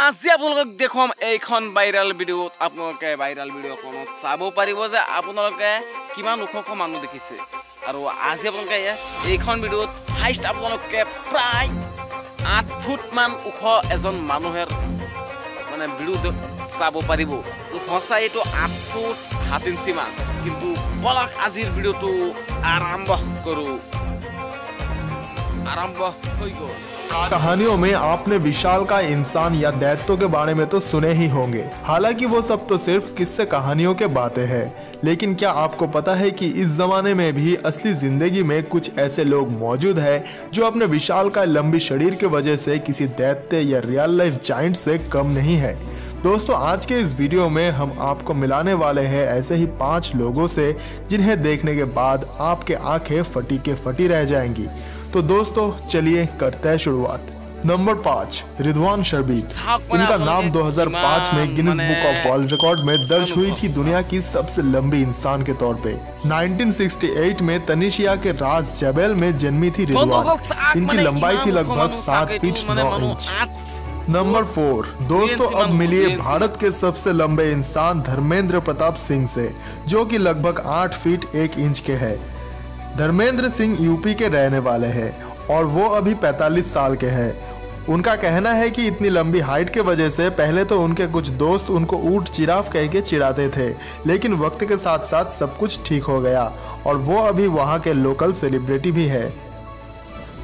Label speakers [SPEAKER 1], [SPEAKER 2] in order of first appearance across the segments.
[SPEAKER 1] আজি আপোনালোকক দেখুৱাম এইখন ভাইৰাল ভিডিঅ'ত আপোনালোকে ভাইৰাল ভিডিঅ'খনত চাব পাৰিব যে আপোনালোকে কিমান ওখ মানুহ দেখিছে আৰু আজি আপোনালোকে এইখন ভিডিঅ'ত হাইষ্ট আপোনালোকে প্ৰায় 8 ফুট মান ওখ এজন মানুহৰ মানে ভিডিঅ' চাব পাৰিব সঁচাই এইটো 8 ফুট 7 ইঞ্চি মান কিন্তু বলক আজিৰ ভিডিঅ'টো আৰম্ভ কৰোঁ आरंभ हो गया।
[SPEAKER 2] कहानियों में आपने विशाल का इंसान या दैत्यों के बारे में तो सुने ही होंगे। हालांकि वो सब तो सिर्फ किस्से कहानियों के बातें हैं, लेकिन क्या आपको पता है कि इस जमाने में भी असली जिंदगी में कुछ ऐसे लोग मौजूद हैं जो अपने विशाल का लंबी शरीर की वजह से किसी दैत्य या रियल लाइफ जाइंट से कम नहीं है। दोस्तों आज के इस वीडियो में हम आपको मिलाने वाले हैं ऐसे ही 5 लोगों से जिन्हें देखने के बाद आपके आंखें फटी के फटी रह जाएंगी। तो दोस्तों चलिए करते हैं शुरुआत। नंबर 5 रिजवान शर्बीन। इनका नाम 2005 में Guinness book of world record में दर्ज हुई थी दुनिया की सबसे लंबी इंसान के तौर पे। 1968 में तनिशिया के राज जबेल में जन्मी थी रिजवान। इनकी लंबाई थी लगभग 7 फीट 9 इंच। नंबर 4 दोस्तों अब मिलिए भारत के सबसे लंबे इंसान धर्मेंद्र प्रताप सिंह से, जो कि लगभग 8 फीट 1 इंच के है। धर्मेंद्र सिंह यूपी के रहने वाले हैं और वो अभी 45 साल के हैं। उनका कहना है कि इतनी लंबी हाइट के वजह से पहले तो उनके कुछ दोस्त उनको ऊंट जिराफ कह के चिढ़ाते थे, लेकिन वक्त के साथ साथ सब कुछ ठीक हो गया और वो अभी वहाँ के लोकल सेलिब्रिटी भी है।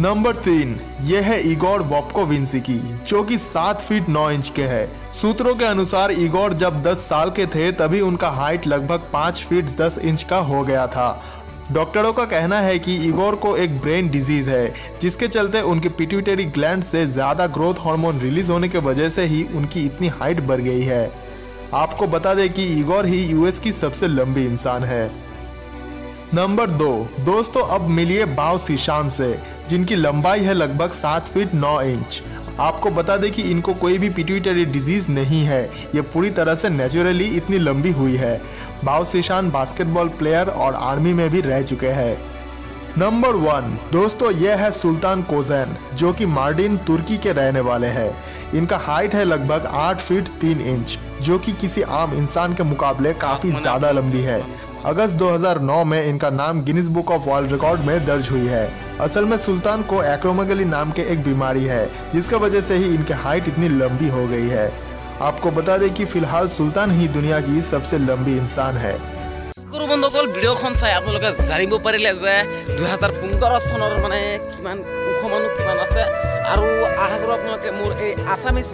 [SPEAKER 2] नंबर 3 ये है इगोर वोप्कोविंस्की, जो कि 7 फीट 9 इंच के है। सूत्रों के अनुसार इगोर जब 10 साल के थे तभी उनका हाइट लगभग 5 फीट 10 इंच का हो गया था। डॉक्टरों का कहना है कि इगोर को एक ब्रेन डिजीज है, जिसके चलते उनके पिट्यूटरी ग्लैंड से ज्यादा ग्रोथ हार्मोन रिलीज होने की वजह से ही उनकी इतनी हाइट बढ़ गई है। आपको बता दें कि इगोर ही यूएस की सबसे लंबी इंसान है। नंबर 2 दोस्तों अब मिलिए बाओ सीशान से, जिनकी लंबाई है लगभग 7 फीट 9 इंच। आपको बता दें कि इनको कोई भी पिट्यूटरी डिजीज नहीं है, ये पूरी तरह से नेचुरली इतनी लंबी हुई है। बाओ सीशान बास्केटबॉल प्लेयर और आर्मी में भी रह चुके हैं। नंबर 1 दोस्तों यह है सुल्तान कोजैन, जो कि मार्डिन तुर्की के रहने वाले हैं। इनका हाइट है लगभग 8 फीट 3 इंच, जो कि किसी आम इंसान के मुकाबले काफी ज्यादा लंबी है। अगस्त 2009 में इनका नाम Guinness book of world record में दर्ज हुई है। असल में सुल्तान को एक्रोमेगली नाम के एक बीमारी है, जिसकी वजह से ही इनकी हाइट इतनी लंबी हो गई है। आपको बता दें कि फिलहाल सुल्तान ही दुनिया की सबसे लंबी इंसान है।
[SPEAKER 1] বন্ধুসকল ভিডিঅ'খন চাই আপোনালোকে জানিব পাৰিলে যে 2015 চনৰ মানে কিমান ওখ মানুহ কিমান আছে আৰু আশা কৰোঁ আপোনালোকে মোৰ এই আছামিজ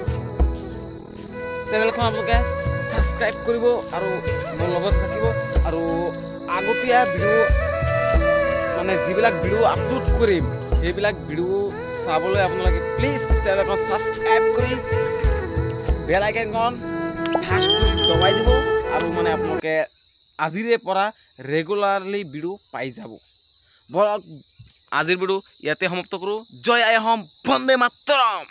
[SPEAKER 1] চেনেলখন আপোনালোকে সাবস্ক্ৰাইব কৰিব আৰু মোৰ লগত থাকিব আৰু আগতীয়া ভিডিঅ' মানে যিবিলাক ভিডিঅ' আপলোড কৰিম সেইবিলাক ভিডিঅ' চাবলৈ আপোনালোকে প্লিজ চেনেলখন সাবস্ক্ৰাইব কৰি বেল আইকনখন ঠাস কৰি দবাই দিব আৰু মানে আপোনালোকে আজিৰে পৰা ৰেগুলাৰলি ভিডিঅ' পাই যাব। বলক আজিৰ ভিডিঅ' ইয়াতে সমাপ্ত কৰোঁ। জয় আই অসম, বন্দে মাতৰম।